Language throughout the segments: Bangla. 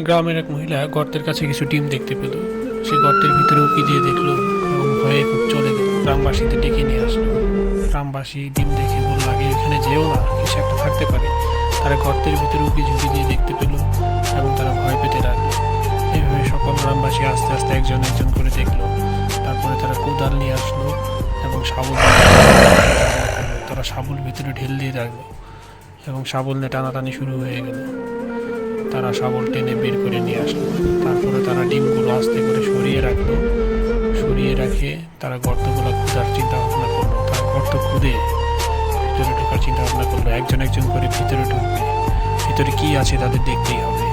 গ্রামের এক মহিলা গর্তের কাছে কিছু ডিম দেখতে পেল। সে গর্তের ভিতরে উঁকি দিয়ে দেখলো এবং ভয়ে খুব চলে গেল। গ্রামবাসীদের ডেকে নিয়ে আসলো। গ্রামবাসী ডিম দেখে বলল, আগে এখানে যেও না, কিছু একটা থাকতে পারে। তারা গর্তের ভিতরে উঁকি ঝুঁকি দিয়ে দেখতে পেল এবং তারা ভয় পেতে লাগলো। এইভাবে সকল গ্রামবাসী আস্তে আস্তে একজন একজন করে দেখলো। তারপরে তারা কোদাল নিয়ে আসলো এবং শাবল তারা শাবল ভিতরে ঢেল দিয়ে রাখলো এবং শাবল নিয়ে টানাটানি শুরু হয়ে গেল। তারা শাবল টেনে বের করে নিয়ে আসলো। তারপরে তারা ডিমগুলো আস্তে করে সরিয়ে রেখে তারা গর্তগুলো খোঁজার চিন্তা ভাবনা করলো। তারা গর্ত খুঁড়ে ভিতরে ঢোকার চিন্তা ভাবনা করলো। একজন একজন করে ভিতরে ঢুকবে, ভিতরে কি আছে তাদের দেখতেই হবে।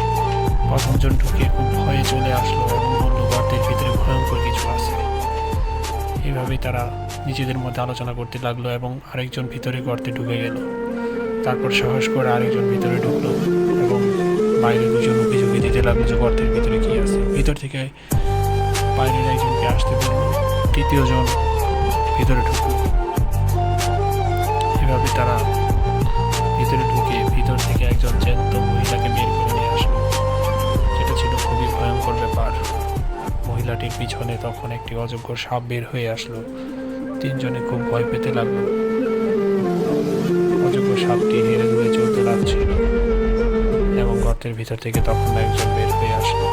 প্রথমজন ঢুকে খুব ভয়ে চলে আসলো এবং বললো, গর্তের ভিতরে ভয়ঙ্কর কিছু আছে। এইভাবেই তারা নিজেদের মধ্যে আলোচনা করতে লাগলো এবং আরেকজন ভিতরে গর্তে ঢুকে গেল। তারপর সাহস করে আরেকজন ভিতরে ঢুকলো এবং বাইরে দুজন উঁকি ঝুঁকি দিতে লাগলো যে গর্তের ভিতরে কি আছে। ভিতর থেকে বাইরের একজনকে আসতে বলল, তৃতীয়জন ভিতরে ঢুকলো। এভাবে তারা ভিতরে ঢুকে ভিতর থেকে একজন জ্যান্ত মহিলাকে বের করে নিয়ে আসলো, যেটা ছিল খুবই ভয়ঙ্কর ব্যাপার। মহিলাটির পিছনে তখন একটি অজগর সাপ বের হয়ে আসলো। তিনজনে খুব ভয় পেতে লাগলো। অজগর সাপটি হেরে ধরে চলতে লাগছিল এবং গর্তের ভিতর থেকে তখন একজন বের হয়ে আসলো।